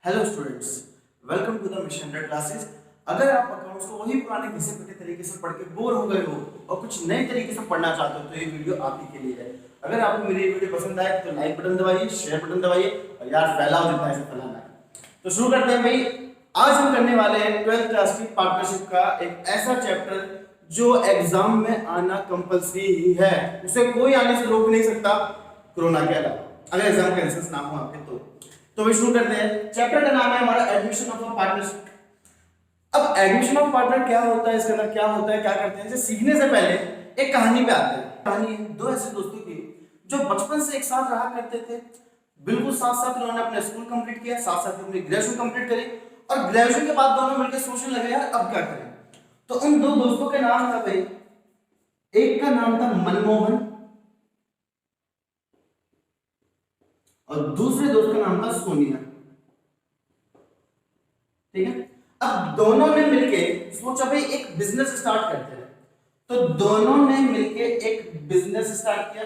Hello students, welcome to the mission 100 classes. अगर आप accounts को वही पुराने घिसे पिटे तरीके से पढ़ के बोर हो गए हो और कुछ नए तरीके से पढ़ना चाहते हो तो ये वीडियो आप ही के लिए है। अगर आपको मेरी वीडियो पसंद आए तो लाइक बटन दबाइए, शेयर बटन दबाइए और यार फैलाओ जितना है फैलाना है। तो शुरू करते हैं भाई। आज हम करने वाले हैं 12th क्लास की पार्टनरशिप का एक ऐसा चैप्टर जो एग्जाम में आना कंपलसरी ही है, उसे कोई आने से रोक नहीं सकता कोरोना के अलावा, अगर एग्जाम कैंसिल ना हो आपके तो भी शुरू करते हैं। चैप्टर का नाम है हमारा एडमिशन ऑफ अ पार्टनरशिप। अब एडमिशन ऑफ पार्टनर क्या होता है, इसके अंदर क्या होता है, क्या करते हैं, इसे सीखने से पहले एक कहानी पे आते हैं। कहानी है दो ऐसे दोस्तों की जो बचपन से एक साथ रहा करते थे, बिल्कुल साथ साथ उन्होंने अपना स्कूल कंप्लीट किया, साथ साथ अपनी ग्रेजुएशन कंप्लीट करी और ग्रेजुएशन के बाद दोनों मिलकर सोचने लगे यार अब क्या करें। तो उन दो दोस्तों के नाम था भाई, एक का नाम था मनमोहन और दूसरे दोस्त का नाम था सोनिया। ठीक है, अब दोनों ने मिलके सोचा भाई एक बिजनेस स्टार्ट करते हैं। तो दोनों ने मिलके एक बिजनेस स्टार्ट किया।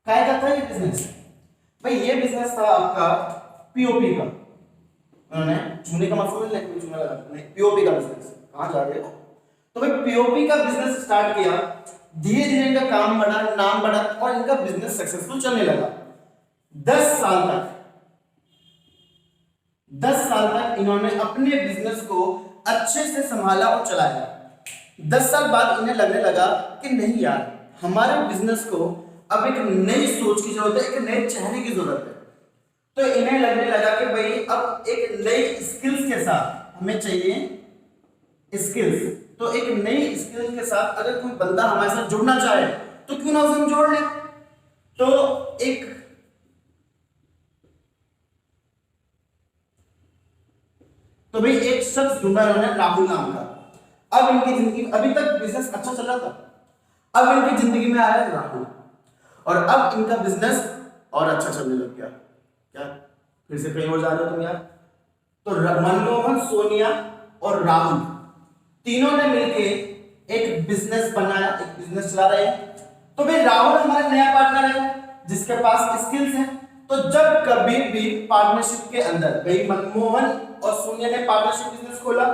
क्या था ये बिजनेस? भाई ये बिजनेस था आपका पीओपी का। उन्होंने चूने का मतलब नहीं, चूना लगा नहीं, पीओपी का बिजनेस। कहां जा रहे हो? तो भाई पीओपी का बिजनेस स्टार्ट किया, धीरे धीरे इनका काम बढ़ा, नाम बढ़ा और इनका बिजनेस सक्सेसफुल चलने लगा। 10 साल तक इन्होंने अपने बिजनेस को अच्छे से संभाला और चलाया। 10 साल बाद इन्हें लगने लगा कि नहीं यार, हमारे बिजनेस को अब एक नई सोच की जरूरत है, एक नए चेहरे की जरूरत है। तो इन्हें लगने लगा कि भाई अब एक नई स्किल्स के साथ हमें चाहिए स्किल्स। तो एक नई स्किल्स के साथ अगर कोई बंदा हमारे साथ जुड़ना चाहे तो क्यों ना उसे हम जोड़ लें। तो भाई एक शख्स ढूंढा उन्होंने, राहुल नाम का। अब इनकी जिंदगी, अभी तक बिजनेस अच्छा चल रहा था, अब इनकी जिंदगी में आया राहुल और अब इनका बिजनेस और अच्छा चलने लग गया। क्या फिर से कहीं और जा रहे हो तुम यार? तो मनमोहन, सोनिया और राहुल तीनों ने मिलके एक बिजनेस बनाया, एक बिजनेस चला रहे हैं। तो भाई राहुल हमारा नया पार्टनर है जिसके पास स्किल्स हैं। तो जब कभी भी पार्टनरशिप के अंदर भाई मनमोहन और सोनिया ने पार्टनरशिप बिजनेस खोला,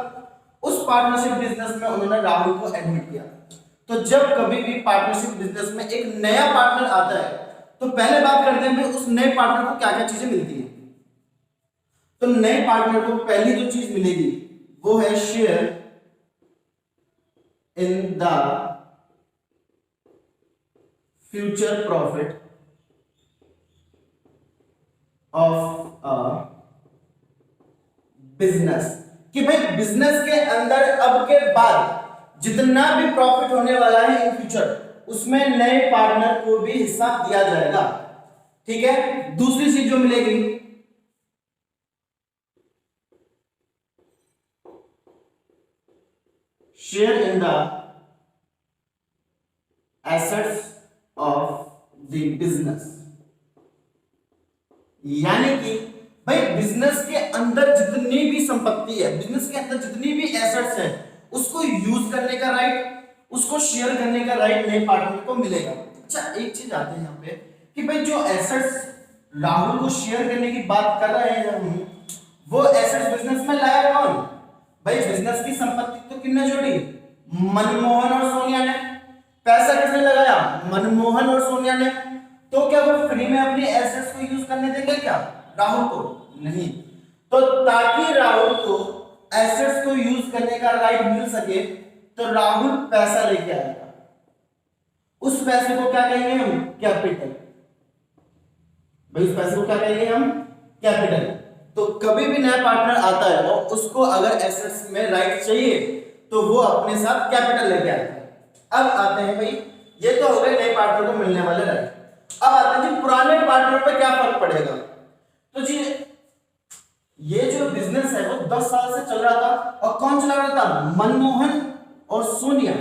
उस पार्टनरशिप बिजनेस में उन्होंने राहुल को एडमिट किया। तो जब कभी भी पार्टनरशिप बिजनेस में एक नया पार्टनर आता है तो पहले बात करते हैं उस नए पार्टनर को क्या क्या चीजें मिलती हैं। तो नए पार्टनर को पहली जो चीज मिलेगी वो है share in the future profit of a business. कि भाई बिजनेस के अंदर अब के बाद जितना भी प्रॉफिट होने वाला है इन फ्यूचर, उसमें नए पार्टनर को भी हिस्सा दिया जाएगा। ठीक है, दूसरी चीज जो मिलेगी share in the assets of the business. यानी कि भाई बिजनेस के अंदर जितनी भी संपत्ति है, बिजनेस के अंदर जितनी भी एसेट्स है, उसको यूज करने का राइट, उसको शेयर करने का राइट नए पार्टनर को मिलेगा। अच्छा, एक चीज आती है यहाँ पे कि भाई जो एसेट्स राहुल को शेयर करने की बात कर रहे हैं हम, वो एसेट्स बिजनेस में लाया कौन? भाई बिजनेस की संपत्ति तो किसने जोड़ी? मनमोहन और सोनिया ने। पैसा किसने लगाया? मनमोहन और सोनिया ने। तो क्या वो फ्री में अपनी एसेट्स को यूज करने देंगे क्या राहुल को? नहीं। तो ताकि राहुल को एसेट्स को यूज करने का राइट मिल सके तो राहुल पैसा लेके आएगा। उस पैसे को क्या कहेंगे हम? कैपिटल। भाई उस पैसे को क्या कहेंगे हम? कैपिटल। तो कभी भी नया पार्टनर आता है और उसको अगर एसेट्स में राइट चाहिए तो वो अपने साथ कैपिटल लेके आता है। अब आते हैं भाई, ये तो हो गए नए पार्टनर को मिलने वाले राइट। अब आते हैं कि पुराने पार्टनर पे क्या फर्क पड़ेगा। तो जी ये जो बिजनेस है वो 10 साल से चल रहा था और कौन चला रहा था? मनमोहन और सोनिया।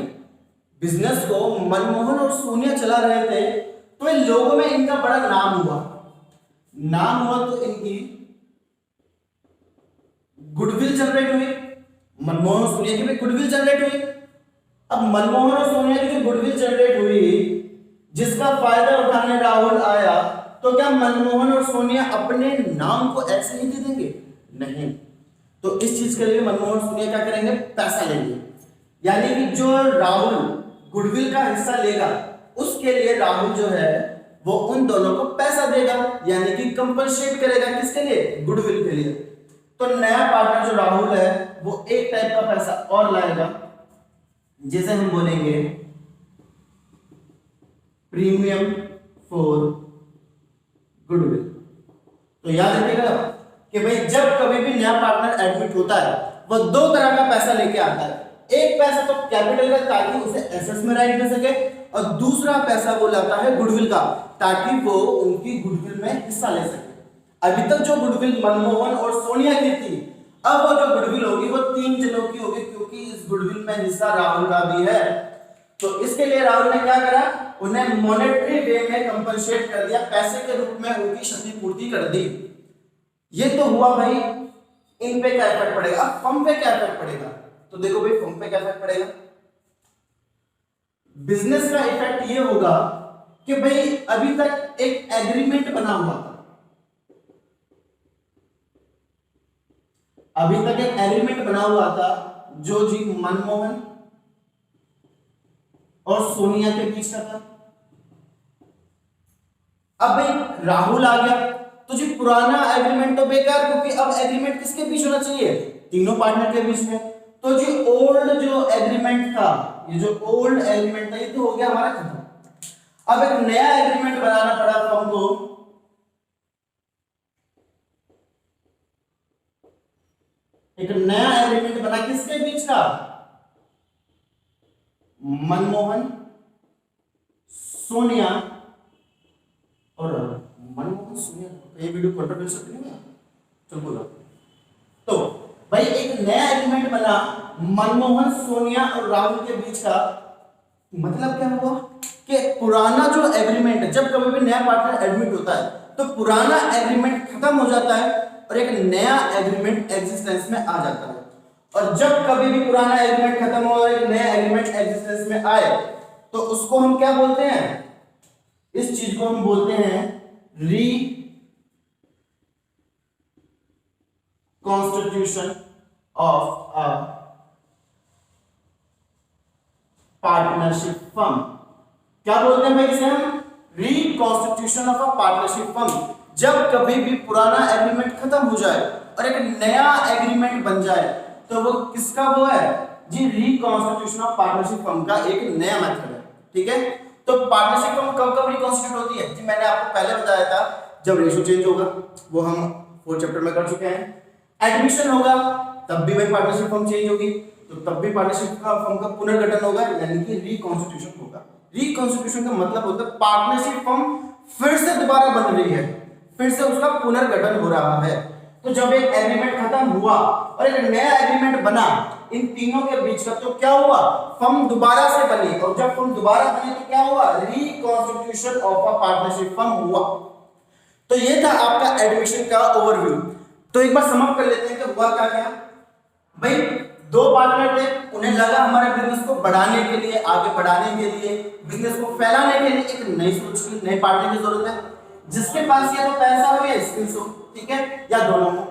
बिजनेस को मनमोहन और सोनिया चला रहे थे। तो इन लोगों में इनका बड़ा नाम हुआ तो इनकी गुडविल जनरेट हुई। मनमोहन और सोनिया की भी गुडविल जनरेट हुई। अब मनमोहन और सोनिया की जो गुडविल जनरेट हुई, जिसका फायदा उठाने राहुल आया, तो क्या मनमोहन और सोनिया अपने नाम को ऐसे ही दे देंगे? नहीं। तो इस चीज के लिए मनमोहन और सोनिया क्या करेंगे? पैसा लेंगे। यानी कि जो राहुल गुडविल का हिस्सा लेगा उसके लिए राहुल जो है वो उन दोनों को पैसा देगा, यानी कि कंपनसेट करेगा। किसके लिए? गुडविल के लिए। तो नया पार्टनर जो राहुल है वो एक टाइप का पैसा और लाएगा, जिसे हम बोलेंगे प्रीमियम फॉर गुडविल। तो याद रखिएगा कि भाई जब कभी भी नया पार्टनर एडमिट होता है वो दो तरह का पैसा लेके आता है। एक पैसा तो कैपिटल का ताकि उसे एसेट्स में राइट मिल सके, और दूसरा पैसा वो लाता है गुडविल का ताकि वो उनकी गुडविल में हिस्सा ले सके। अभी तक जो गुडविल मनमोहन और सोनिया की थी, अब वो जो गुडविल होगी वो 3 जनों की होगी, क्योंकि इस गुडविल में हिस्सा राहुल का भी है। तो इसके लिए राहुल ने क्या करा? उन्हें मॉनेटरी वे में कंपनसेट कर दिया, पैसे के रूप में उनकी क्षतिपूर्ति कर दी। ये तो हुआ भाई, इन पे क्या इफेक्ट पड़ेगा? अब फर्म पे क्या इफेक्ट पड़ेगा? तो देखो भाई फर्म पे क्या इफेक्ट पड़ेगा। बिजनेस का इफेक्ट ये होगा कि भाई अभी तक एक एग्रीमेंट बना हुआ था, अभी तक एक एग्रीमेंट बना हुआ था जो जी मनमोहन और सोनिया के बीच का था। अब भाई राहुल आ गया तो जी पुराना एग्रीमेंट तो बेकार, क्योंकि अब एग्रीमेंट किसके बीच होना चाहिए? तीनों पार्टनर के बीच में। तो जी ओल्ड जो एग्रीमेंट था, ये जो ओल्ड एग्रीमेंट था ये तो हो गया हमारा खत्म। अब एक नया एग्रीमेंट बनाना पड़ा फर्म को। एक नया एग्रीमेंट बना किसके बीच का? मनमोहन, सोनिया और मनमोहन सोनिया। ये वीडियो कंट्रोवर्शियल नहीं है, चल बोलो। तो भाई एक नया एग्रीमेंट बना मनमोहन, सोनिया और राहुल के बीच का। मतलब क्या हुआ कि पुराना जो एग्रीमेंट, जब कभी भी नया पार्टनर एडमिट होता है तो पुराना एग्रीमेंट खत्म हो जाता है और एक नया एग्रीमेंट एग्जिस्टेंस में आ जाता है। और जब कभी भी पुराना एग्रीमेंट खत्म हो और एक नया एग्रीमेंट एग्जिस्टेंस में आए तो उसको हम क्या बोलते हैं? इस चीज को हम बोलते हैं री constitution of a partnership firm. क्या बोलते हैं भाई इसे हम? Reconstitution of a partnership firm. जब कभी भी पुराना एग्रीमेंट खत्म हो जाए और एक नया एग्रीमेंट बन जाए तो वो किसका वो है जी? रिकॉन्स्टिट्यूशन ऑफ पार्टनरशिप फर्म का एक नया मेथड है। ठीक है, तो पार्टनरशिप फर्म कब कब रिकॉन्स्टिट्यूट होती है जी? मैंने आपको पहले बताया था जब रेशियो चेंज होगा, वो हम 4 चैप्टर में कर चुके हैं। एडमिशन होगा तब भी भाई पार्टनरशिप फर्म चेंज होगी, तो तब भी पार्टनरशिप का फर्म का पुनर्गठन होगा, यानी कि रिकॉन्स्टिट्यूशन होगा। रिकॉन्स्टिट्यूशन का मतलब होता है पार्टनरशिप फर्म फिर से दोबारा बन रही है, फिर से उसका पुनर्गठन हो रहा है। तो जब एक एग्रीमेंट खत्म हुआ और एक नया एग्रीमेंट बना इन तीनों के बीच का, तो क्या हुआ? फर्म दोबारा से बनी, और जब फर्म दोबारा बनी तो क्या हुआ? Reconstitution of a partnership firm हुआ। तो ये था आपका एडमिशन का ओवरव्यू। तो एक बार समझ कर लेते हैं कि हुआ क्या क्या। भाई 2 पार्टनर थे, उन्हें लगा हमारे बिजनेस को बढ़ाने के लिए, आगे बढ़ाने के लिए, बिजनेस को फैलाने के लिए एक नई सोच की, नए पार्टनर की जरूरत है, जिसके पास या तो पैसा हो या स्किल्स हो, ठीक है, या दोनों हो।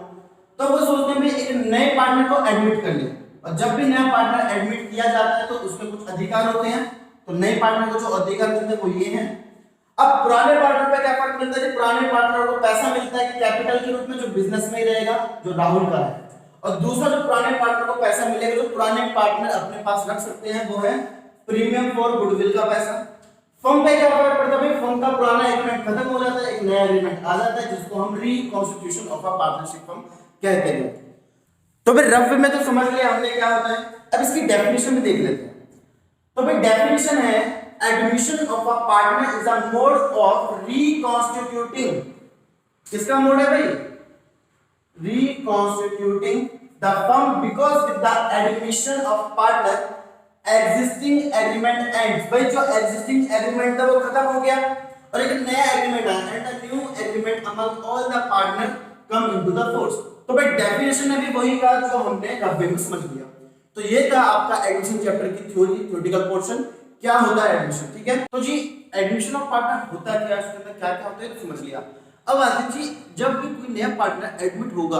तो वो सोचते हैं एक नए पार्टनर को एडमिट कर ले, और जब भी नया पार्टनर एडमिट किया जाता है तो उसमें कुछ अधिकार होते हैं। तो नए पार्टनर को जो अधिकार मिलते हैं वो ये हैं। अब पुराने पार्टनर पे क्या फर्क मिलता है? पुराने पार्टनर को पैसा मिलता है कैपिटल के रूप में जो बिजनेस में ही रहेगा, जो राहुल का है, और दूसरा जो पुराने पार्टनर को पैसा मिलेगा जो पुराने पार्टनर अपने पास रख सकते हैं, वो है प्रीमियम फॉर गुडविल का पैसा। फर्म पे क्या फर्क पड़ता है भाई? फर्म का पुराना एग्रीमेंट खत्म हो जाता है, एक नया एग्रीमेंट आ जाता है, जिसको हम reconstitution of a partnership firm कहते हैं। तो फिर रफ में तो समझ लिया हमने क्या होता है। अब इसकी डेफिनेशन भी देख लेते हैं। तो भाई डेफिनेशन है admission of a partner is a mode of reconstituting. किसका मोड है भाई? Reconstituting the firm because with the admission of partner existing agreement ends. भाई जो एग्जिस्टिंग एग्रीमेंट था वो खत्म हो गया और एक नया एग्रीमेंट आया, and a new agreement among all the partner come into the force. तो भाई डेफिनेशन में भी वही कहा जो हमने रफ में समझ लिया। तो ये था आपका एडमिशन चैप्टर की थ्योरी, थ्योरेटिकल पोर्शन, क्या होता है एडमिशन, ठीक है। तो जी एडमिशन ऑफ पार्टनर होता क्या है, उसके अंदर क्या क्या होता है तो समझ लिया। अब आते जी जब भी कोई नया पार्टनर एडमिट होगा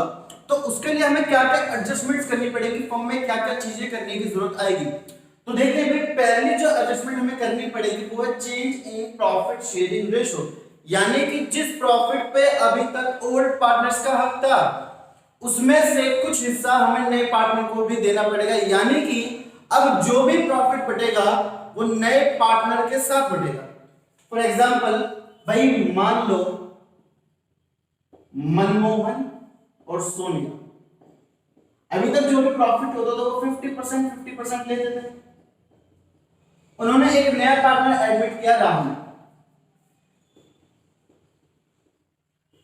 तो उसके लिए हमें क्या क्या एडजस्टमेंट्स करनी पड़ेगी, फर्म में क्या क्या चीजें करने की जरूरत आएगी। तो देखते हैं पहली जो एडजस्टमेंट हमें करनी पड़ेगी वो है change in profit sharing ratio, यानी कि जिस प्रॉफिट पे अभी तक ओल्ड पार्टनर्स का हक था उसमें से कुछ हिस्सा हमें नए पार्टनर को भी देना पड़ेगा, यानी कि अब जो भी प्रॉफिट बटेगा वो नए पार्टनर के साथ बटेगा। फॉर एग्जांपल भाई मान लो मनमोहन और सोनिया, अभी तक जो भी प्रॉफिट होता था वो 50% लेते थे। उन्होंने एक नया पार्टनर एडमिट किया राहुल,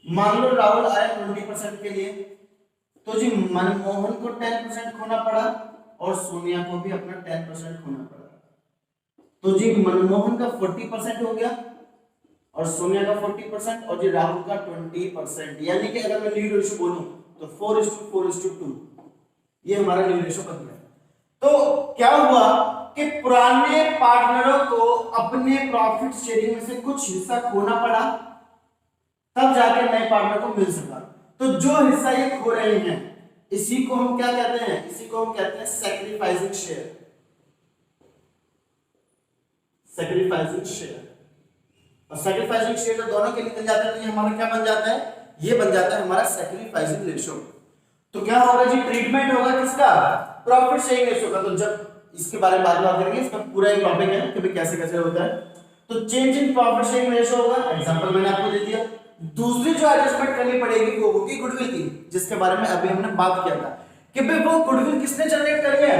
मान लो राहुल आया 20% के लिए, तो जी मनमोहन को 10% खोना पड़ा और सोनिया को भी अपना 10% खोना पड़ा। तो जी मनमोहन का 40% हो गया और सोनिया का 40% और जी राहुल का 20%, यानी कि अगर मैं न्यू रेशो बोलूं तो 4:4:2 ये हमारा न्यू रेशो बन गया। तो क्या हुआ कि पुराने पार्टनरों को अपने प्रॉफिट शेयरिंग में से कुछ हिस्सा खोना पड़ा, तब जाके नए पार्टनर को मिल सका। तो जो हिस्सा ये खो रहे हैं इसी को हम क्या कहते हैं, इसी को हम कहते हैं सैक्रिफाइसिंग शेयर, सैक्रिफाइसिंग शेयर। और सैक्रिफाइसिंग शेयर जब दोनों के निकल जाते हैं तो ये हमारा क्या बन जाता है, ये बन जाता है हमारा सैक्रिफाइसिंग रेशो। तो क्या होगा जी, ट्रीटमेंट होगा किसका, प्रॉफिट शेयरिंग रेशो का। तो जब इसके बारे में बाद में बात करेंगे, इसका पूरा एक टॉपिक है कि कैसे कैसे होता है। तो change in profit sharing ratio होगा, एग्जांपल मैंने आपको दे दिया। दूसरी जो एडजस्टमेंट करनी पड़ेगी वो होगी गुडविल की, जिसके बारे में अभी हमने बात किया था कि भाई वो गुडविल किसने जनरेट करी है,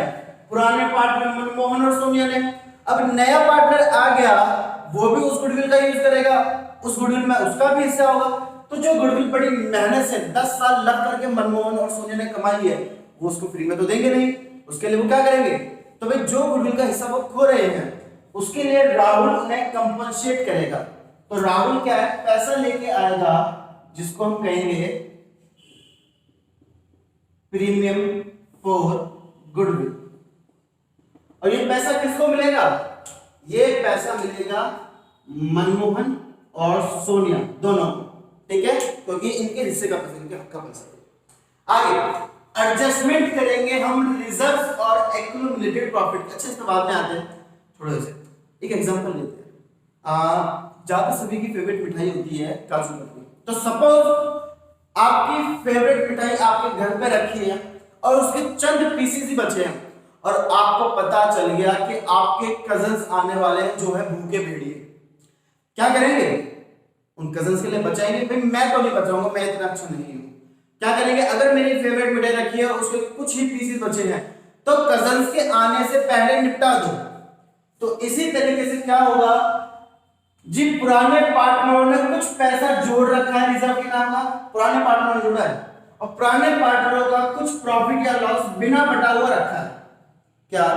पुराने पार्टनर मनमोहन और सोनिया ने। अब नया पार्टनर आ गया वो भी उस गुडविल का यूज करेगा, उस गुडविल में उसका भी हिस्सा होगा। तो जो गुडविल बड़ी मेहनत से 10 साल लग करके मनमोहन और सोनिया ने कमाई है वो उसको फ्री में तो देंगे नहीं, उसके लिए वो क्या करेंगे, तो भाई जो गुडविल का हिस्सा वो खो रहे हैं उसके लिए राहुल उन्हें कंपनसेट करेगा। तो राहुल क्या है, पैसा लेके आएगा जिसको हम कहेंगे प्रीमियम फॉर गुडविल। और ये पैसा किसको मिलेगा, ये पैसा मिलेगा मनमोहन और सोनिया दोनों, ठीक है, क्योंकि इनके हिस्से का पैसा, इनके हक का पैसा। आगे एडजस्टमेंट करेंगे हम रिजर्व और एक्यूमुलेटेड प्रॉफिट। अच्छे से बाद में आते हैं, थोड़ा सा एक एग्जांपल लेते हैं। ज्यादा सभी की फेवरेट मिठाई होती है काजू कतली। तो सपोज आपकी फेवरेट मिठाई आपके घर पे रखी है और उसके चंद पीसेस ही बचे हैं और आपको पता चल गया कि आपके कजन्स आने वाले हैं जो है भूखे भेड़िए, क्या करेंगे, उन कजन्स के लिए बचाएंगे, भाई मैं तो नहीं बचाऊंगा, मैं इतना अच्छा नहीं हूं। क्या करेंगे, अगर मेरी फेवरेट मिठाई रखी है और उसके कुछ ही पीसेस बचे हैं तो कजन्स के आने से पहले निपटा दो। तो इसी तरीके से क्या होगा जी, पुराने पार्टनरों ने कुछ पैसा जोड़ रखा है रिजर्व के नाम का, पुराने पार्टनरों ने जोड़ा है, और पुराने पार्टनरों का कुछ प्रॉफिट या लॉस बिना बटा हुआ रखा है। क्या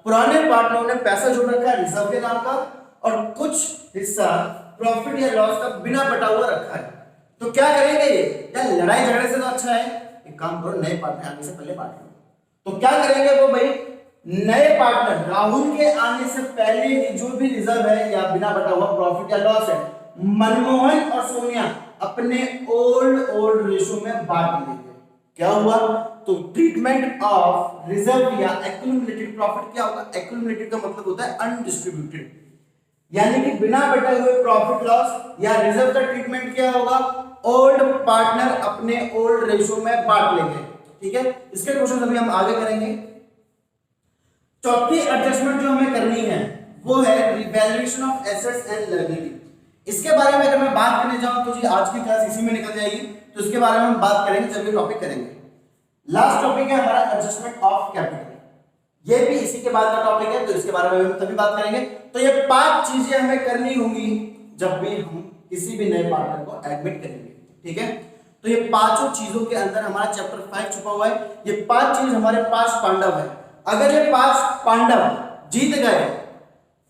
पुराने पार्टनरों ने पैसा जोड़ रखा है रिजर्व के नाम का और कुछ हिस्सा प्रॉफिट या लॉस का बिना बटा हुआ रखा है। तो क्या करेंगे ये, या लड़ाई झगड़े से तो अच्छा है एक काम करो, नए पार्टनर आने से पहले बांट लो। तो क्या करेंगे वो भाई, नए पार्टनर राहुल के आने से पहले ही जो भी रिजर्व है या बिना बटा हुआ प्रॉफिट या लॉस है मनमोहन और सोनिया अपने ओल्ड रेशो में बांट लेंगे। क्या हुआ, तो ट्रीटमेंट ऑफ रिजर्व या एक्यूमुलेटेड प्रॉफिट क्या होगा, एक्यूमुलेटेड का मतलब होता है अनडिस्ट्रीब्यूटेड, यानी कि बिना बटे हुए प्रॉफिट लॉस या रिजर्व का ट्रीटमेंट क्या होगा, ओल्ड पार्टनर अपने ओल्ड रेशो में बांट लेंगे। ठीक है, इसके क्वेश्चन अभी हम आगे करेंगे। चौथी एडजस्टमेंट जो हमें करनी है वो है revaluation of assets and liability. इसके बारे में अगर मैं बात करने जाऊं तो जी आज की क्लास इसी में निकल जाएगी, तो इसके बारे में हम बात करेंगे जब ये टॉपिक करेंगे। लास्ट टॉपिक है हमारा एडजस्टमेंट ऑफ कैपिटल, ये भी इसी के बाद का टॉपिक है, तो इसके बारे में हम तभी बात करेंगे। तो ये 5 चीजें हमें करनी होंगी जब भी हम किसी भी नए पार्टनर को एडमिट करेंगे। ठीक है, तो ये पांचों चीजों के अंदर हमारा चैप्टर 5 छुपा हुआ है। ये 5 चीज हमारे 5 पांडव है, अगर ये 5 पांडव जीत गए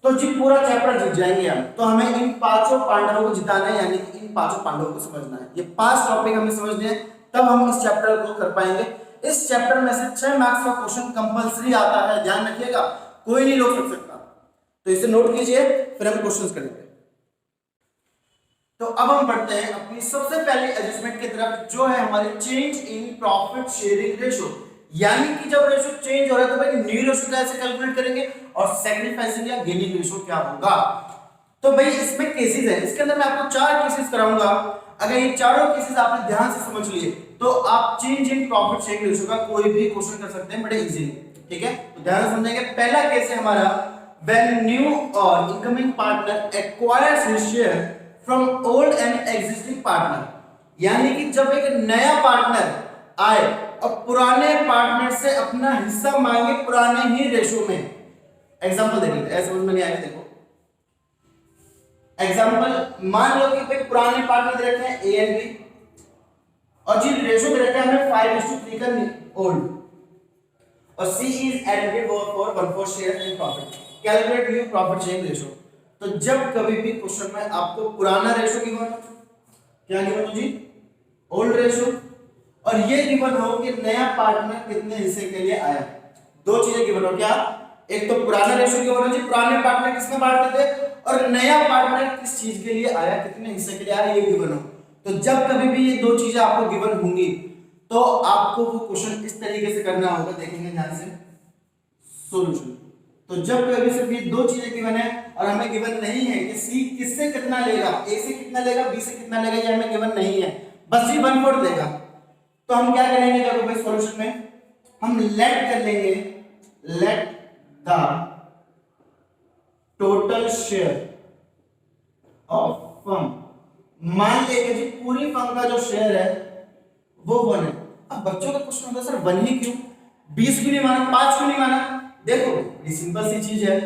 तो जी पूरा चैप्टर जीत जाएंगे हम। तो हमें इन 5 पांडवों को जिताना है, यानी कि इन 5 पांडवों को समझना है। ये 5 टॉपिक हमें समझने हैं, तब हम इस चैप्टर को कर पाएंगे। इस चैप्टर में से 6 मार्क्स का क्वेश्चन कंपलसरी आता है, ध्यान रखिएगा, कोई नहीं रोक सकता। तो इसे नोट कीजिए, फिर हम क्वेश्चंस करेंगे। तो अब हम बढ़ते हैं अपनी सबसे पहली एडजस्टमेंट की तरफ, जो है हमारी change in profit sharing ratio. यानी कि जब रेशो चेंज हो रहा है तो भाई न्यू रेशो कैसे कैलकुलेट करेंगे और सैक्रिफाइसिंग या गेनिंग रेशो क्या होगा। तो भाई इसमें केसेस है, इसके अंदर मैं आपको 4 केसेस कराऊंगा। अगर ये चारों केसेस आपने ध्यान से समझ लिए तो आप change in profit sharing ratio का कोई भी क्वेश्चन कर सकते हैं बड़े इजीली। ठीक है, तो ध्यान से समझेंगे। पहला केस है हमारा, व्हेन न्यू और incoming partner acquires his share from old and existing partner. यानी कि जब एक नया पार्टनर आए और पुराने पार्टनर से अपना हिस्सा मांगे पुराने ही रेशो में। एग्जांपल देखिए, ऐसे समझ में नहीं आएगा, देखो एग्जांपल मान लो कि भाई पुराने पार्टनर दे रखे हैं ए एंड बी और जी रेशो दे रखा है हमें 5:3 का ओल्ड और C is added for 1/4 share in profit. Calculate new profit sharing ratio. तो जब कभी भी क्वेश्चन में आपको पुराना रेशो गिवन, क्या गिवन हो जी, ओल्ड रेशो, और ये गिवन हो कि नया पार्टनर कितने हिस्से के लिए आया, दो चीजें गिवन हो, क्या, एक तो पुराना रेशो गिवन हो जी, पुराने पार्टनर किसमें बांटते थे, और नया पार्टनर किस चीज के लिए आया, कितने हिस्से के लिए आया, ये गिवन हो। तो जब कभी भी ये दो चीजें आपको गिवन होंगी तो आपको वो क्वेश्चन इस तरीके से करना होगा, देखेंगे ध्यान से सॉल्यूशन। तो जब कभी सिर्फ ये दो चीजें गिवन है और हमें गिवन नहीं है कि सी किससे कितना लेगा, ए से कितना लेगा, बी से कितना लेगा, ये हमें गिवन नहीं है, बस जी 1/4 देगा। तो हम क्या करेंगे, देखो भाई सॉल्यूशन में हम लेट कर लेंगे, late the total share of firm. मान लेंगे जी पूरी फर्म का जो शेयर है वो 1 है। अब बच्चों का क्वेश्चन होता है सर 1 ही क्यों, 20 क्यों नहीं माना, 5 क्यों नहीं माना। देखो ये सिंपल सी चीज है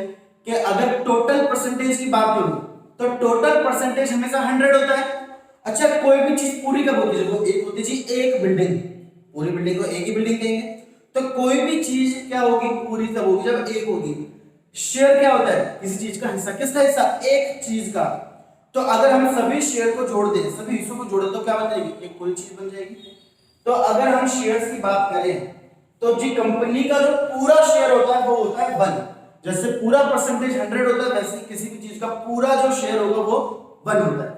कि अगर टोटल परसेंटेज की बात करूं तो टोटल परसेंटेज हमेशा 100 होता है। अच्छा कोई भी चीज पूरी कब होती है, देखो एक होती जी एक बिल्डिंग, पूरी बिल्डिंग को एक ही बिल्डिंग कहेंगे। तो कोई भी चीज क्या होगी, पूरी तब होगी जब एक होगी। शेयर क्या होता है, किसी चीज का हिस्सा, किसका हिस्सा, एक चीज का। तो अगर हम सभी शेयर को जोड़ दें, सभी हिस्सों को जोड़े तो क्या बन जाएगी, एक पूरी चीज बन जाएगी। तो अगर हम शेयर्स की बात करें तो जी कंपनी का जो पूरा शेयर होता है वो होता है 1। जैसे पूरा परसेंटेज 100 होता है वैसे किसी भी चीज का पूरा जो शेयर होगा वो 1 होता है।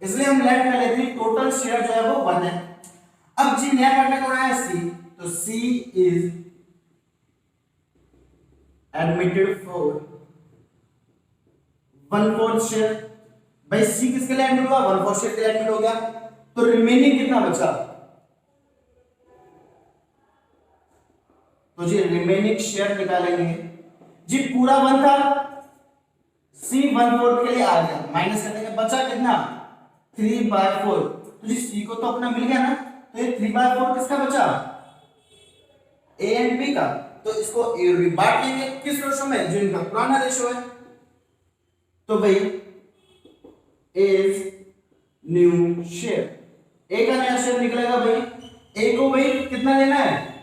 इसलिए हम लेट कर लेते हैं टोटल शेयर जो है वो 1 है। अब जी नया पार्टनर कौन है, सी, तो सी इज एडमिटेड फॉर 1/4 शेयर। भाई सी किसके लिए एडमिट हुआ, 1/4 शेयर के लिए एडमिट हो गया। तो रिमेनिंग कितना बचा, तो जी रिमेनिंग शेयर निकालेंगे जी, पूरा 1 था, सी 1/4 के लिए आ गया, माइनस कर देंगे, बचा कितना 3/4। तो जी सी को तो अपना मिल गया ना, तो ये 3/4 किसका बचा, ए एंड बी का। तो इसको ए और बी बांट लेंगे किस रेशो में, जो इनका पुराना रेशो है। तो भाई इज न्यू शेयर, ए का नया शेयर निकलेगा भाई, ए को भाई कितना लेना है,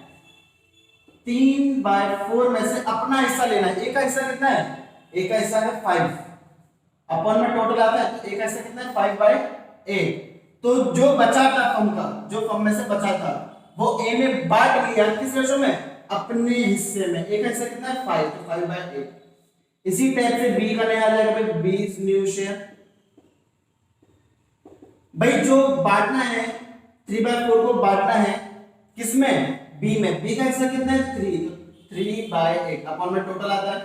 3/4 में से अपना हिस्सा लेना है। ए का हिस्सा कितना है, ए का हिस्सा है 5, अपन में टोटल आता है तो ए का हिस्सा कितना है 5/8। तो जो बचा था फर्म का, जो फर्म में से बचा था वो ए में बांट लिया, किस रेशो में, अपने हिस्से में। ए का हिस्सा कितना है 5, तो 5/8। इसी टाइप से बी का नया आ जाएगा भाई, बी इज न्यू शेयर। भाई जो बांटना है 3/4 को बांटना है किसमें, बी में। बी का हिस्सा कितना है 3, तो 3/8 अपन में टोटल आता है,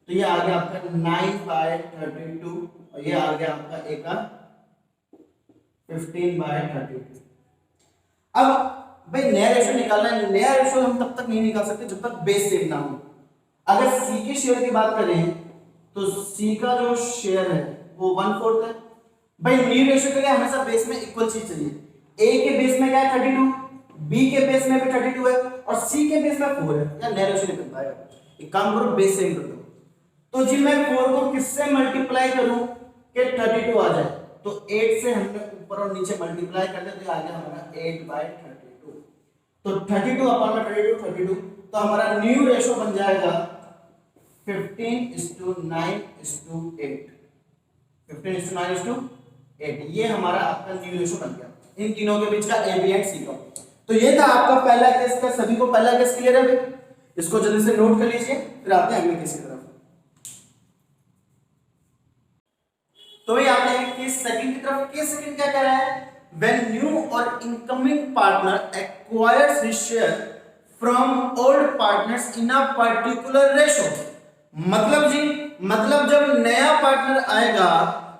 तो ये आ गया आपका 9/32 और ये आ गया आपका ए का 15/32। अब भाई नया रेशो निकालना है, नया रेशो हम तब तक नहीं निकाल सकते जब तक बेस सेम ना हो। अगर सी के शेयर की बात करें तो सी का जो शेयर है वो 1/4 है। भाई न्यू रेशो के लिए हमेशा बेस में इक्वल चीज चाहिए। ए के बेस में क्या है 32, बी के बेस में भी 32 है और सी के बेस में 4 है। या नया रेशो नहीं बन पाएगा, एक काम करो बेस सेम कर दो। तो जी मैं 4 को किससे मल्टीप्लाई करूं कि 32 आ जाए, तो 8 से हमने ऊपर और नीचे मल्टीप्लाई कर दिया तो आ गया हमारा 8/32। तो 32 अपॉन में 32, तो हमारा न्यू रेशो बन जाएगा 15:9:8। 15:9:8 ये हमारा आपका न्यू रेशो बन गया इन तीनों के बीच का, ए बी एंड सी का। तो ये था आपका पहला केस का। सभी को पहला केस क्लियर है भाई, इसको जल्दी से नोट कर लीजिए, फिर आते हैं अगले केस की तरफ। तो ये आप देखेंगे केस सेकंड की तरफ। केस सेकंड क्या कह रहा है, when new or incoming partner acquires his share from old partners in a particular ratio। मतलब जी, मतलब जब नया पार्टनर आएगा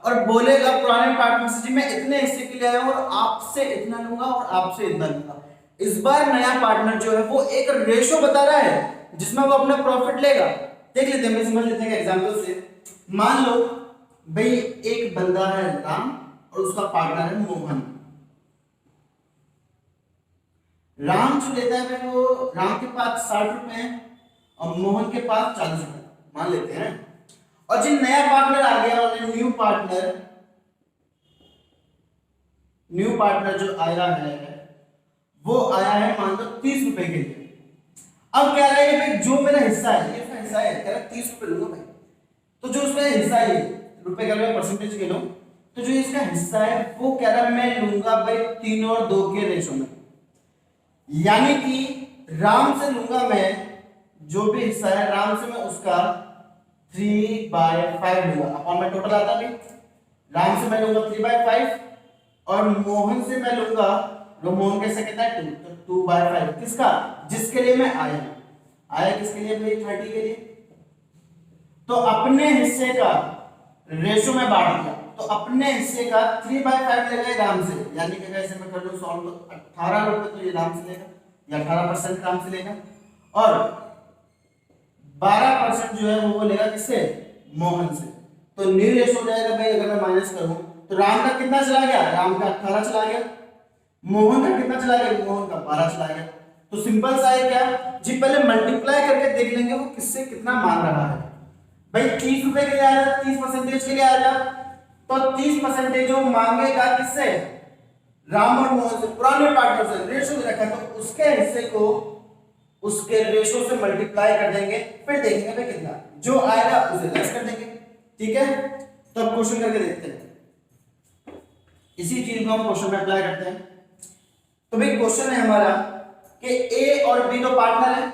और बोलेगा पुराने पार्टनर से जी मैं इतने हिस्से के लिए आया हूं और आपसे इतना लूंगा और आपसे इतना लूंगा, इस बार नया पार्टनर जो है वो एक रेशो बता रहा है जिसमें वो अपना प्रॉफिट लेगा। देख लेते हैं, समझ लेते हैं एग्जांपल से। मान लो भाई एक बंदा है राम और उसका पार्टनर है मोहन। राम जो लेता है वो, राम के पास 60 रुपए हैं और मोहन के पास 40 रुपए मान लेते हैं। और जिन नया पार्टनर आ गया और न्यू पार्टनर जो आया है वो आया है मान लो 30 रुपए के लिए। अब कह रहा है भाई जो मेरा हिस्सा है, ये उसका हिस्सा है, कह रहा है 30 रुपए लूंगा भाई। तो जो उसका हिस्सा है, रुपए कह लो परसेंटेज के लो, तो जो इसका हिस्सा है वो कह रहा है मैं लूंगा भाई 3 और 2 के रेशो में। यानी कि राम से लूंगा मैं जो भी हिस्सा है, राम से मैं उसका 3/5 लूंगा। अपॉन में टोटल आता है, राम से मैं लूंगा 3/5 और मोहन से मैं लूंगा, मोहन कैसे कहता है 2, तो 2/5 किसका, जिसके लिए मैं आया किसके लिए भाई 30 के लिए। तो अपने हिस्से का रेशो में बांट दिया, तो अपने हिस्से का 3/5 लेगा राम से, यानी कि ऐसे मैं कर लूं सॉल्व, 18 रुपए तो ये राम से लेगा या 18% राम से लेगा और 12% जो है वो लेगा किससे, मोहन से। तो न्यू रेशो हो जाएगा भाई, अगर मैं माइनस करूं तो राम का कितना चला गया, राम का 18 चला गया, मोहन का कितना चला गया, मोहन का 12 चला गया। तो सिंपल सा है क्या जी, पहले मल्टीप्लाई करके देख लेंगे वो किससे कितना मान रहा है। भाई 30 रुपए के लिए आया, 30% के लिए आया, तो 30% वो मांगेगा किससे, राम और मोहन से, पुराने पार्टनर से। रेशो दे रखा है तो उसके हिस्से को उसके रेशो से मल्टीप्लाई कर देंगे, फिर देखेंगे भाई कितना, जो आएगा उसे लेस कर देंगे। ठीक है, तो अब क्वेश्चन करके देखते हैं, इसी चीज को हम क्वेश्चन में अप्लाई करते हैं। तो भाई क्वेश्चन है हमारा कि ए और बी दो पार्टनर है,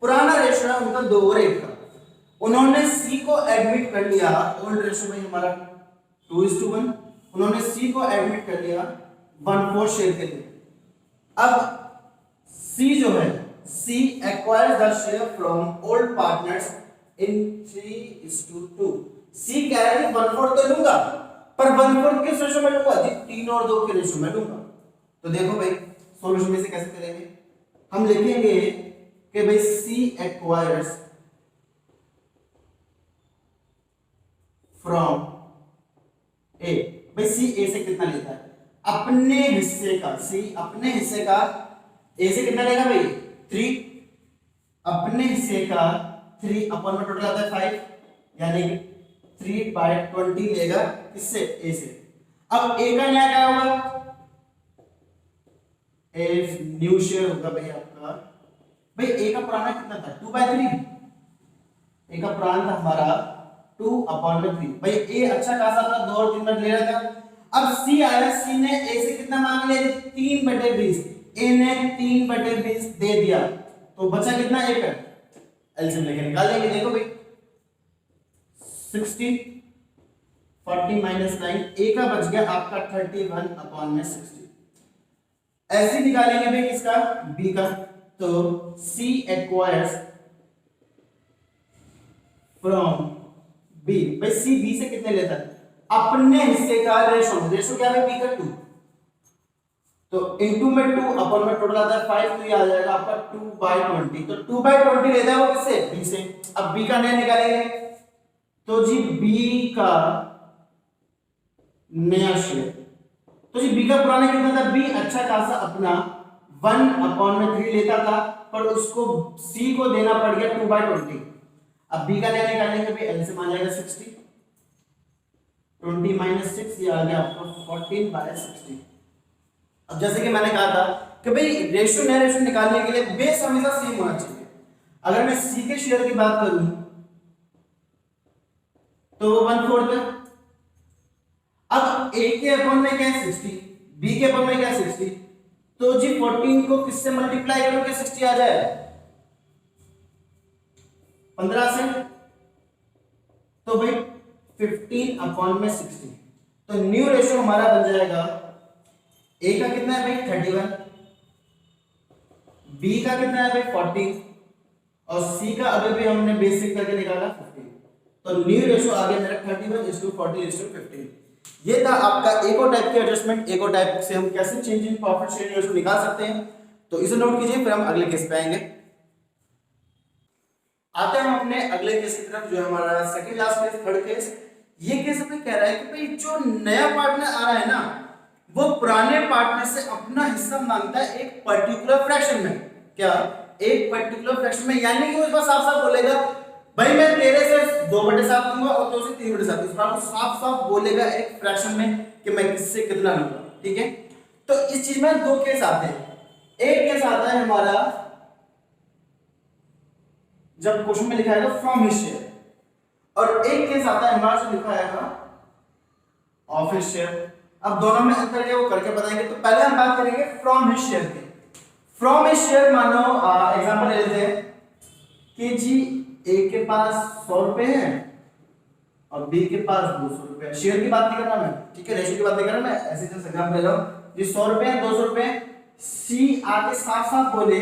पुराना रेशो है उनका 2 और 1 का, उन्होंने सी को एडमिट कर लिया, ओल्ड रेशो में हमारा 2:1, उन्होंने सी को एडमिट कर लिया 1/4 शेयर के लिए। अब सी जो है, C acquires the share from old partners in 3:2। C कह रहा है 1/4 तो लूंगा, पर 1/4 किस रेशो में लूंगा जी, 3 और 2 के रेशो में लूंगा। तो देखो भाई सॉल्यूशन में से कैसे करेंगे, हम लिखेंगे कि भाई सी एक्वायर्स फ्रॉम ए। भाई सी ए से कितना लेता है, अपने हिस्से का, सी अपने हिस्से का ए से कितना लेगा भाई 3, अपने हिस्से का 3 अपॉन में टोटल आता है 5, यानी कि 3/20 लेगा किससे, ए से। अब ए का नया क्या होगा, ए न्यू शेयर होगा भाई आपका, भाई ए का पुराना कितना था 2/3, ए का पुराना था हमारा 2/3। भाई ए अच्छा खासा था, 2 और 3 मिनट ले रहा था। अब सी आया, सी ने ए से कितना मांग लिया 3/20, ए ने 3/20 दे दिया, तो बचा कितना 1 है, एलसीएम लेके निकाल देंगे। देखो भाई 60 40 - 9, ए का बच गया आपका 31/60। ऐसे निकालेंगे भाई किसका, बी का। तो सी एक्वायर्स फ्रॉम बी, भाई सी बी से कितने लेता है, अपने हिस्से का रेशो, रेशो क्या है बी का 2, तो इनटू में 2 अपॉन में टोटल आता है 5, तो ये आ जाएगा आपका 2/20। तो 2/20 लेता है वो किससे, बी से। अब बी का नया निकालेंगे, तो जी बी का नया शेयर, तो जी बी का पुराना कितना था, बी अच्छा खासा अपना 1/3 लेता था, पर उसको सी को देना पड़ गया 2/20। अब बी का नया निकालेंगे भाई, एलसीएम आ जाएगा 60, 20 - 6 ये आ गया आपको 14/60। अब जैसे कि मैंने कहा था कि भाई रेशियो नया रेशियो निकालने के लिए बेस हमेशा सेम होना चाहिए। अगर मैं सी के शेयर की बात करूं तो वो 1/4 है। अब ए के अपॉन में क्या है 60, बी के अपॉन में क्या है 60, तो जी 14 को किससे मल्टीप्लाई करोगे 60 आ जाए 15 से, तो भाई 15/60 तो न्यू रेशो हमारा बन जाएगा ए का कितना है भाई 31, बी का कितना है भाई 40 और सी का अभी भी हमने बेसिक करके निकाला 50। तो न्यू रेशो आ गया मेरा 31:40:15। ये था आपका इको टाइप के एडजस्टमेंट। इको टाइप से हम कैसे change in profit sharing ratio निकाल सकते हैं, तो इसे नोट कीजिए, फिर हम अगले केस पे आएंगे। आते हैं हम अपने अगले केस की तरफ, जो है हमारा second last case, third case. ये केस हमें कह रहा है कि भाई जो नया पार्टनर आ रहा है ना, वो पुराने पार्टनर से अपना हिस्सा मांगता है एक पर्टिकुलर फ्रैक्शन में। क्या? एक पर्टिकुलर फ्रैक्शन में, यानी कि वो इस बार साफ साफ बोलेगा भाई मैं तेरे से 2/7 लूंगा और तुझसे 3/7। इस बार वो साफ साफ बोलेगा एक फ्रैक्शन में कि मैं किससे कितना लूंगा। ठीक है, तो इस चीज में दो केस आते हैं। एक केस आता है हमारा जब क्वेश्चन में लिखा है फ्रॉम हिज शेयर, और एक केस आता है हमारा जो लिखा है ऑफ हिज शेयर। अब दोनों में अंतर क्या वो करके बताएंगे। तो पहले हम बात करेंगे फ्रॉम हिज शेयर की। फ्रॉम हिज शेयर मानो एग्जांपल ले लेते हैं कि जी ए के पास 100 रुपए है और बी के पास 200 रुपए। शेयर की बात नहीं कर रहा मैं, ठीक है, रेशियो की बात नहीं कर रहा मैं, ऐसे जैसे एग्जांपल ले रहा हूं। ये 100 रुपए है, 200 रुपए। सी आके साफ साफ बोले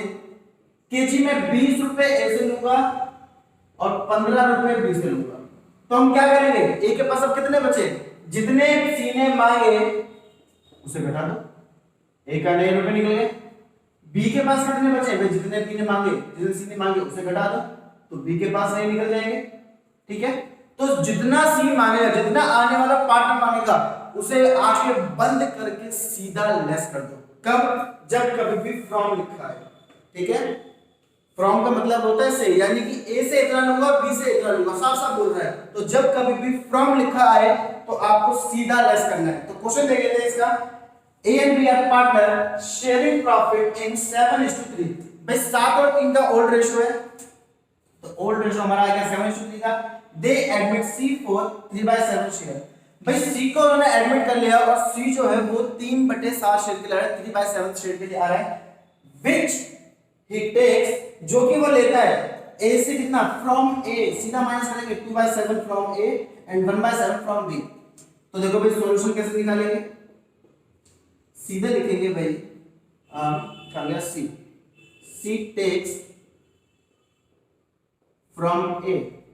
कि जी मैं 20 रुपए ए से लूंगा और 15 रुपए बी से लूंगा। तो हम क्या करेंगे, ए के पास अब कितने बचे, जितने सी ने मांगे उसे घटा दो, ए का 9 रुपए निकल गए। बी के पास कितने बचे भाई, जितने बी ने मांगे, जितने सी ने मांगे उसे घटा दो, तो बी के पास 9 निकल जाएंगे। ठीक है, तो जितना सी मांगेगा, जितना आने वाला पार्टनर मांगेगा, उसे आके बंद करके सीधा लेस कर दो। कब? जब कभी भी फ्रॉम लिखा है। ठीक है, फ्रॉम का मतलब होता है से, यानी कि ए से इतना लूंगा, बी से इतना लूंगा, साफ साफ बोल रहा है। तो जब कभी भी फ्रॉम लिखा आए तो आपको सीधा लेस करना है। तो क्वेश्चन देख लेते हैं इसका। A and B are partner sharing profit in 7:3। भाई 7 और 3 का ओल्ड रेशियो है, तो ओल्ड रेशियो हमारा आ गया 7:3 का। They admit C for 3/7 share. भाई सी को उन्होंने एडमिट कर लिया और सी जो है वो 3/7 शेयर के लिए आ रहा है, 3/7 शेयर के लिए आ रहा है, व्हिच he takes, जो कि वो लेता है a से कितना, फ्रॉम a, सीधा माइनस करेंगे 2/7 from a and 1/7 from b। तो देखो भाई सॉल्यूशन कैसे निकालेंगे, सीधे लिखेंगे भाई क्या गया c takes from a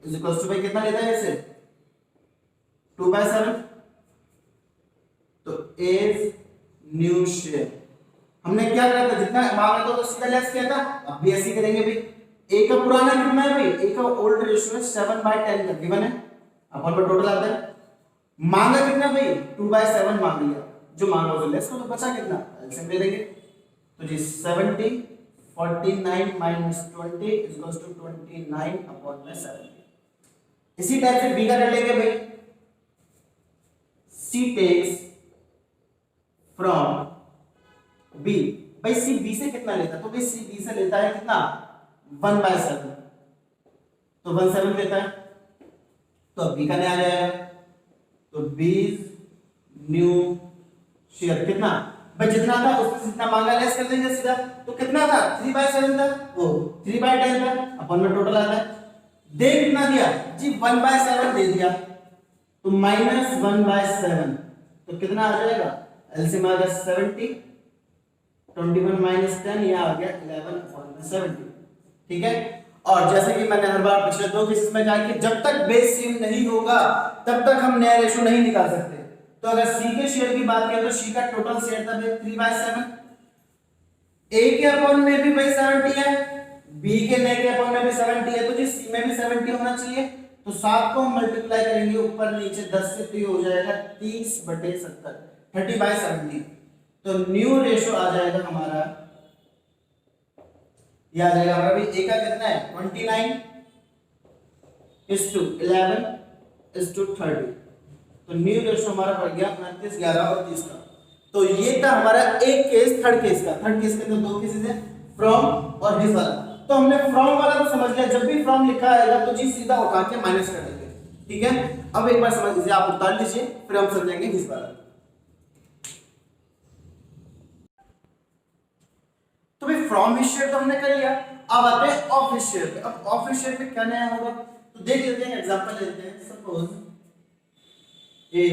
is equal to भाई कितना लेता है इसे 2/7। तो a न्यू शेयर हमने क्या करा था, जितना मांगा था तो सीधा लेस किया था, अब भी ऐसे करेंगे भाई। ए का पुराना कितना है भाई, ए का ओल्ड रेशियो है 7/10 का गिवन है, अपन पर टोटल आता है। मांगा कितना भाई 2/7 मांग लिया, जो मांगा उसे लेस करो, बचा कितना एलसीएम ले लेंगे। तो जी 70 49 माइनस 20 इज इक्वल टू 29/70। इसी टाइप से बी का कर लेंगे भाई। सी टेक्स फ्रॉम बी, भाई सी बी से कितना लेता है, तो भाई सी बी से लेता है कितना 1/7, तो 1/7 लेता है, तो बी का नया आ जाएगा। तो बी न्यू शेयर कितना, भाई जितना था उससे जितना मांगा लेस कर देंगे सीधा। तो कितना था 3/7 था, वो 3/10 था, अपन में टोटल आता है। दे कितना दिया जी 1/7 दे दिया, तो -1/7, तो कितना आ जाएगा एलसीएम आ गया 70, 21 माइनस 10 यह आ गया 11/70। ठीक है, और जैसे कि मैंने हर बार पिछले दो केसेस में कहा कि जब तक बेस सेम नहीं होगा तब तक हम नया रेशियो नहीं निकाल सकते। तो अगर सी के शेयर की बात करें तो सी का टोटल शेयर था 3/7, ए के अपॉन में भी भाई 70 है, बी के नए के अपॉन में भी 70 है, तो जी सी में भी 70 होना चाहिए। तो 7 को हम मल्टीप्लाई करेंगे ऊपर नीचे 10 से, तो ये हो जाएगा 30/70, 30/70। तो न्यू रेशियो आ जाएगा हमारा, ये आ जाएगा हमारा भाई ए का कितना है 29:11:30। तो न्यू रेशियो हमारा पड़ गया 29, 11 और 30 का। तो ये था हमारा एक केस, थर्ड केस का। थर्ड केस के अंदर दो केसेस हैं, फ्रॉम और हिज वाला। तो हमने फ्रॉम वाला तो समझ लिया, जब भी फ्रॉम लिखा आएगा तो जी सीधा उठा के माइनस कर देंगे। ठीक है, अब एक बार समझ लीजिए, आप उतार लीजिए, फिर हम समझेंगे हिज वाला। तो भाई फ्रॉम हिज शेयर तो हमने कर लिया, अब आते हैं ऑफ हिज शेयर पे। अब ऑफ हिज शेयर पे क्या नया होगा, तो देख लेते हैं, एग्जांपल लेते हैं। सपोज ए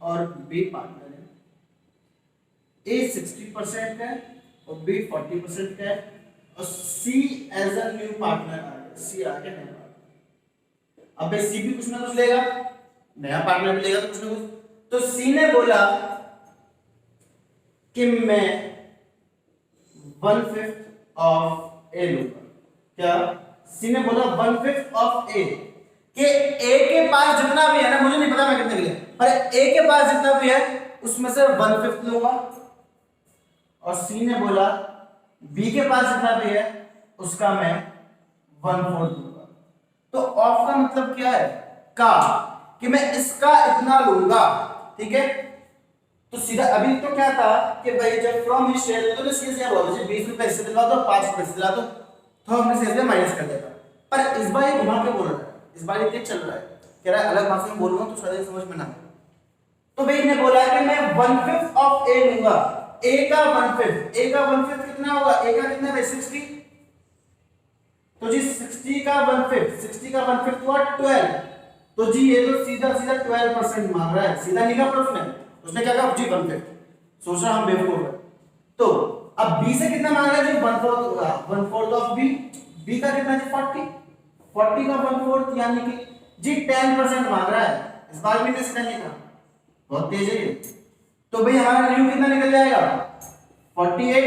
और बी पार्टनर है, ए 60% का है और बी 40% का है, और सी एज अ न्यू पार्टनर आ गया, सी आ गया नया पार्टनर। अब सी भी कुछ ना कुछ लेगा, नया पार्टनर भी लेगा तो कुछ ना कुछ। तो सी ने बोला कि मैं 1/5 ऑफ ए लूंगा। क्या? सी ने बोला 1/5 ऑफ ए, कि ए के पास जितना भी है ना, मुझे नहीं पता मैं कितने के लिए, पर ए के पास जितना भी है उसमें से 1/5 लूंगा। और सी ने बोला बी के पास जितना भी है उसका मैं 1/4 दूंगा। तो ऑफ का मतलब क्या है? का, कि मैं इसका इतना लूंगा, ठीक है। तो सीधा अभी तो क्या था कि भाई जब फ्रॉम ही शेयर तो इसके से बोल दो 20 रुपए इससे दिलवा दो, 5 रुपए से दिला दो, तो हमने से माइनस कर देता। पर इस बार ये घुमा के बोल रहा है, इस बार ये चल रहा है, कह रहा है अलग भाषा में बोलूंगा तो शायद समझ में ना आए। तो भाई ने बोला कि मैं 1/5 ऑफ ए लूंगा, ए का 1/5, ए का 1/5 कितना होगा? ए का कितना है? 60। तो जी 60 का 1/5, 60 का 1/5 हुआ 12। तो जी ये तो सीधा सीधा 12% मांग रहा है, सीधा नहीं का उसने क्या कहा जी 1/5, सोच रहा हम बेवकूफ है। तो अब बी से कितना मांग रहा है जी? 1/4 ऑफ बी, बी का कितना जी? 40 का 1/4 यानी कि जी 10% मांग रहा है। इस बार भी सीधा नहीं था, बहुत तेज है ये। तो भाई हमारा न्यू कितना निकल जाएगा? 48,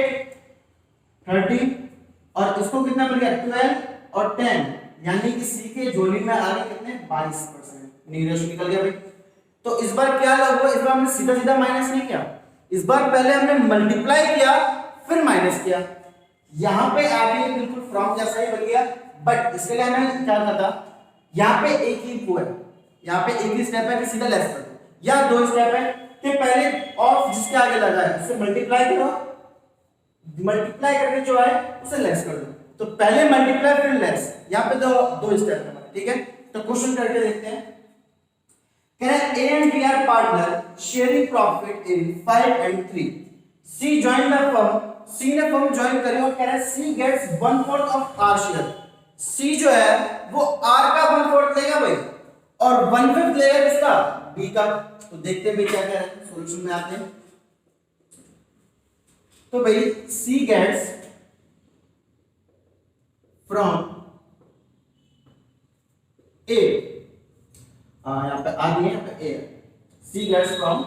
30 और इसको कितना मिल गया? 12 और 10, यानी कि सी के जोड़ी में आ गए कितने? 22%। न्यू रेशो निकल गया भाई। तो इस बार क्या हुआ? इस बार हमने सीधा सीधा माइनस नहीं किया, इस बार पहले हमने मल्टीप्लाई किया फिर माइनस किया। यहां पे आगे बिल्कुल फ्रॉम जैसा ही बन गया, बट इसके लिए हमें क्या करना था? यहां पे एक ही वो है, यहां पे एक ही स्टेप है कि सीधा लेस कर दो, या दो स्टेप है कि पहले ऑफ जिसके आगे लगा है उससे मल्टीप्लाई करो, मल्टीप्लाई करके जो है उसे लेस कर दो। तो पहले मल्टीप्लाई फिर लेस, यहां पे दो स्टेप है, ठीक है। तो क्वेश्चन करके देखते हैं। कह रहे A and B are partner sharing profit in 5 and 3. C join the firm, C ने फर्म ज्वाइन करे और कह रहा है C gets 1/4 of R share. C जो है वो R का 1/4 लेगा भाई, और 1/5 लेगा किसका? B का। तो देखते हैं भाई क्या कह रहा है, सॉल्यूशन में आते हैं। तो भाई C gets from A, यहाँ पे आ गई है, यहाँ पे A, C gets from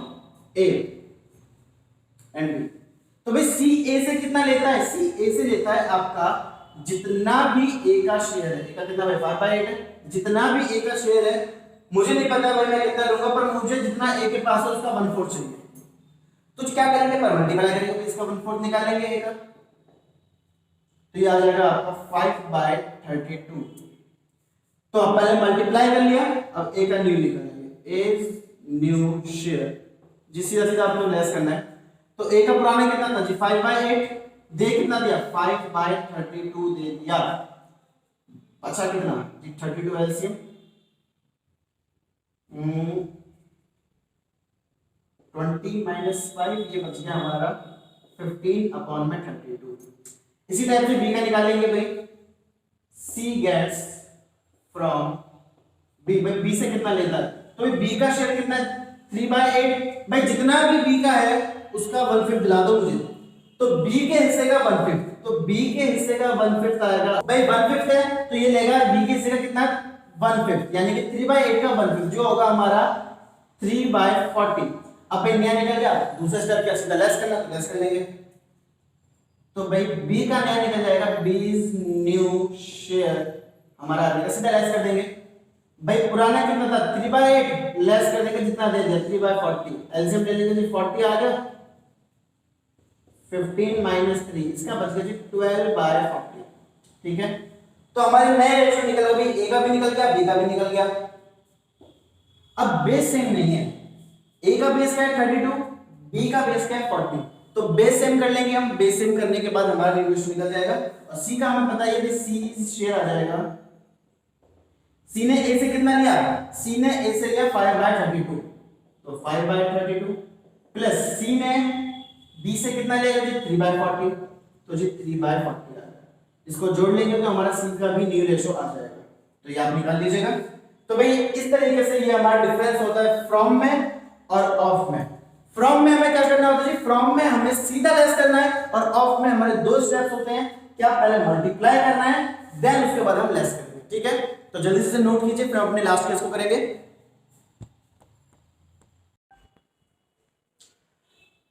A and B। तो भाई C A से कितना लेता है? C A से लेता है आपका जितना भी A का शेयर है, A का कितना भाई? 5/8 है। जितना भी A का शेयर है, मुझे नहीं पता भाई मैं कितना लूंगा, पर मुझे जितना A के पास है उसका 1/4 चाहिए। तो क्या करेंगे? पर मल्टीप्लाई करेंगे, इसका 1/4 निकालेंगे A का, तो ये आ जाएगा आपका 5/32। तो अब पहले मल्टीप्लाई कर लिया, अब ए का न्यू निकालेंगे, ए न्यू शेयर, जिस सीधा सीधा आपको लेस करना है। तो ए का पुराना कितना था जी? 5/8, दे कितना दिया? 5/32 दे दिया। अच्छा कितना जी? 32 एलसीएम 20 - 5, ये बच गया हमारा 15/32। इसी टाइप से बी का निकालेंगे भाई। सी गेट्स फ्रॉम बी, भाई बी से कितना लेता है? तो बी का शेयर कितना है? 3/8। भाई जितना भी बी का है उसका 1/5 दिला दो मुझे। तो बी के हिस्से का 1/5, तो बी के हिस्से का 1/5 आएगा भाई। 1/5 है तो ये लेगा बी के हिस्से का कितना? 1/5, यानी कि 3/8 का 1/5 जो होगा हमारा 3/40। अब भाई नया निकल गया, दूसरा स्टेप क्या? सीधा लेस करना, तो लेस कर लेंगे। तो भाई बी का नया निकल जाएगा, बीज न्यू शेयर हमारा आ जाएगा, सीधा लेस कर देंगे। भाई पुराना कितना था? 3/8, लेस कर देंगे जितना दे दिया 3/40, एलसीएम ले लेंगे जी 40 आ गया, 15 - 3, इसका बच गया जी 12/40, ठीक है। तो हमारे नए रेशियो निकल गए, ए का भी निकल गया, बी का भी निकल गया। अब बेस सेम नहीं है, ए का बेस क्या है? 32, बी का बेस क्या है? 40। तो बेस सेम कर लेंगे हम, बेस सेम करने के बाद हमारा रेशियो निकल जाएगा। और सी का हमें पता है सी शेयर आ जाएगा। सी ने ए से कितना लिया? सी ने ए से लिया 5/32, तो 5/32 प्लस सी ने बी से कितना लिया जी? 3/40, तो जी 3/40 आ जाएगा। इसको जोड़ लेंगे तो हमारा सी का भी न्यू रेशियो आ जाएगा, तो ये आप निकाल लीजिएगा। तो भाई इस तरीके से ये हमारा डिफरेंस होता है फ्रॉम में और ऑफ में। फ्रॉम में हमें क्या करना होता है जी, फ्रॉम में हमें सीधा लेस करना है और ऑफ में हमारे दो स्टेप्स होते हैं, क्या पहले मल्टीप्लाई करना है देन उसके बाद हम लेस करेंगे, ठीक है। तो जल्दी से नोट कीजिए, फिर अपने लास्ट केस को करेंगे।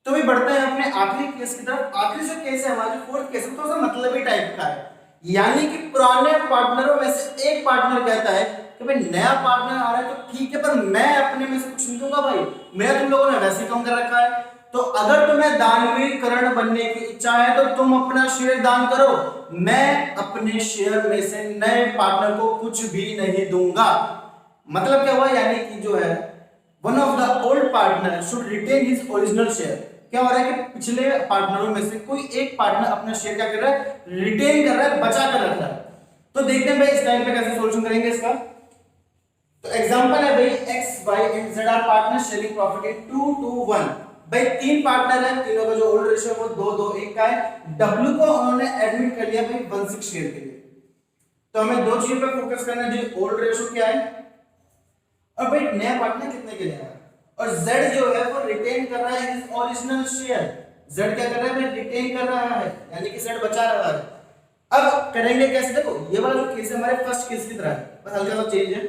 तो भी बढ़ते हैं अपने आखिरी केस की तरफ। आखिरी जो केस है हमारा, फोर्थ केस है, थोड़ा सा मतलबी टाइप का है। यानी कि पुराने पार्टनरों में से एक पार्टनर कहता है कि भाई नया पार्टनर आ रहा है तो ठीक है, पर मैं अपने में से कुछ नहीं दूंगा भाई, मेरा तुम लोगों ने वैसे कम कर रखा है, तो अगर तुम्हें दानवीर करण बनने की इच्छा है तो तुम अपना शेयर दान करो, मैं अपने शेयर में से नए पार्टनर को कुछ भी नहीं दूंगा। मतलब क्या हुआ, यानी कि जो है one of the old partner should retain his original share. क्या हो रहा है कि पिछले पार्टनरों में से कोई एक पार्टनर अपना शेयर क्या कर रहा है, रिटेन कर रहा है, बचा कर रख रहा है। तो देखते हैं भाई इस टाइम पे कैसे सॉल्यूशन करेंगे इसका। तो एग्जांपल है भाई X Y and Z are partner sharing profit in 2-2-1। भाई तीन पार्टनर है, तीनों का जो ओल्ड रेशियो वो 2-2-1 का है। डब्ल्यू को उन्होंने एडमिट कर लिया भाई 1/6 शेयर के लिए। तो हमें दो चीजों पे फोकस करना है जी, ओल्ड रेशियो क्या है और भाई नया पार्टनर कितने के लिए है। और Z जो है वो रिटेन कर रहा है हिज ओरिजिनल शेयर। Z क्या कर रहा है भाई, रिटेन कर रहा है, यानी कि Z बचा रहा है। अब करेंगे कैसे, देखो ये वाला जो केस है हमारे फर्स्ट केस की तरह है, बस हल्का सा चेंज है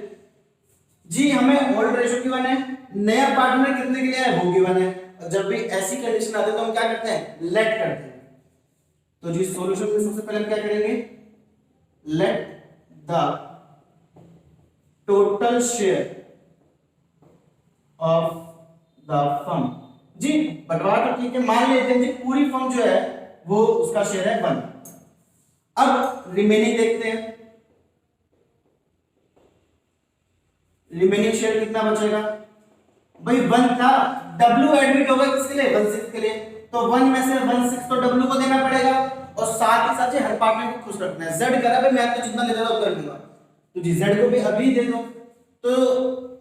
जी। हमें ओल्ड रेशियो गिवन है, नया पार्टनर कितने के लिए है वो गिवन है, और जब भी ऐसी कंडीशन आती है तो हम क्या करते हैं, लेट करते हैं। तो जी सॉल्यूशन में सबसे पहले हम क्या करेंगे, let the total share of the firm. जी बंटवारा तो ठीक है, मान लेते हैं जी पूरी फर्म जो है वो उसका शेयर है 1। अब रिमेनिंग देखते हैं, रिमेनिंग शेयर कितना बचेगा भाई, 1 था, W एडमिट होगा किसके लिए, 1/6 के लिए, तो 1 में से 1/6 तो W को देना पड़ेगा, और साथ ही साथ हर पार्टनर को खुश रखना है। Z करा भाई मैं तो जितना ले रहा हूं कर दूंगा, तो जी Z को भी अभी दे दो। तो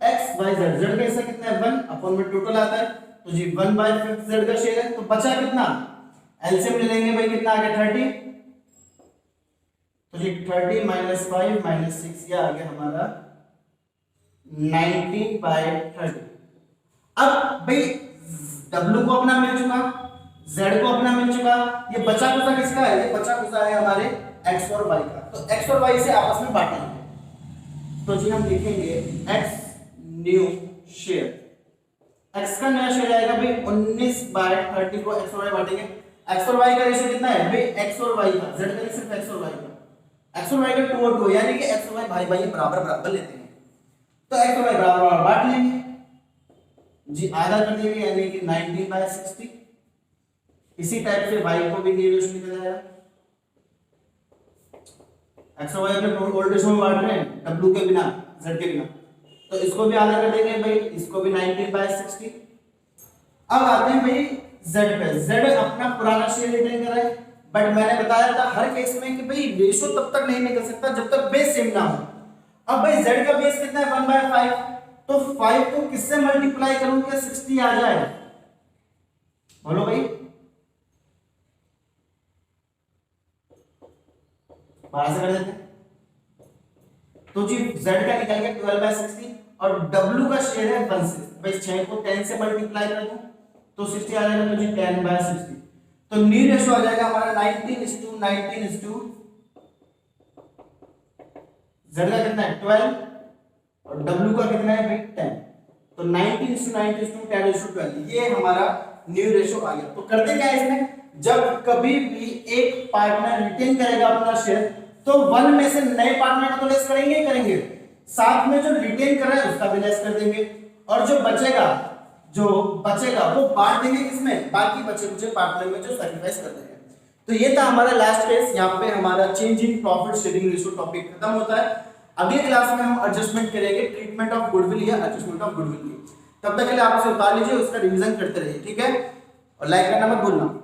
x y z, z का हिस्सा कितना है 1, अपॉन में टोटल आता है, तो जी 1/5 z का शेयर है, तो बचा कितना, एलसीएम ले लेंगे भाई, कितना आ गया 30, तो जी 30 - 5 - 6 ये आ गया हमारा 19/30। अब भाई W को अपना मिल चुका, Z को अपना मिल चुका, ये बचा कुचा किसका है, ये बचा कुचा है हमारे x और y का। तो x और y से आपस में बांटेंगे, तो जी हम लिखेंगे x न्यू शेयर, x का नया शेयर आएगा भाई 19/30 को x और y बांटेंगे। x और y का रेशियो कितना है भाई, x और y का, z का सिर्फ x और y का, x और y का 2 और 2 यानी कि x और y भाई भाई बराबर बराबर लेते हैं, तो x और y बराबर बराबर बांट लेंगे जी, आधा कर देंगे यानी कि 19/60। इसी टाइप से y को भी न्यू रेशियो निकल जाएगा, x और y अपने ओल्ड रेशियो में बांट रहे हैं w के बिना, z के बिना, तो इसको भी आधा कर देंगे भाई, इसको भी 19/60। अब आते हैं भाई z पे, z अपना पुराना शेयर रिटेन कर रहा है, बट मैंने बताया था हर केस में कि भाई रेशियो तब तक नहीं निकल सकता जब तक बेस सेम ना हो। अब भाई z का बेस कितना है 1/5, तो 5 को किससे मल्टीप्लाई करूं कि 60 आ जाए, बोलो भाई, 12 से कर देते हैं, तो जी z का निकल गया 12/60 और w का शेयर है 1/6, भाई 6 को 10 से मल्टीप्लाई कर दूं तो 60 आ जाएगा, तो जी 10/60, तो न्यू रेशियो आ जाएगा हमारा 19:19 z का कितना है 12 और w का कितना है भाई 10, तो 19:19 ये हमारा न्यू रेशियो आ गया। तो करते क्या है इसमें, जब कभी भी एक पार्टनर रिटेन करेगा अपना शेयर तो 1 में से नए पार्टनर का तो लेस करेंगे ही करेंगे, साथ में जो रिटेन कर रहा है उसका भी लेस कर देंगे, और जो बचेगा वो बांट देंगे किसमें, बाकी बचे कुछ पार्टनर में जो सैक्रिफाइस कर देंगे। तो ये था हमारा लास्ट केस, यहाँ पे हमारा change in profit sharing ratio topic खत्म होता है। अगले क्लास में हम एडजस्टमेंट करेंगे ट्रीटमेंट ऑफ गुडविल या एडजस्टमेंट ऑफ गुडविल की। तब तक के लिए आप उसे उतार लीजिए, उसका रिवीजन करते रहिए, ठीक है, और लाइक करना मत भूलना।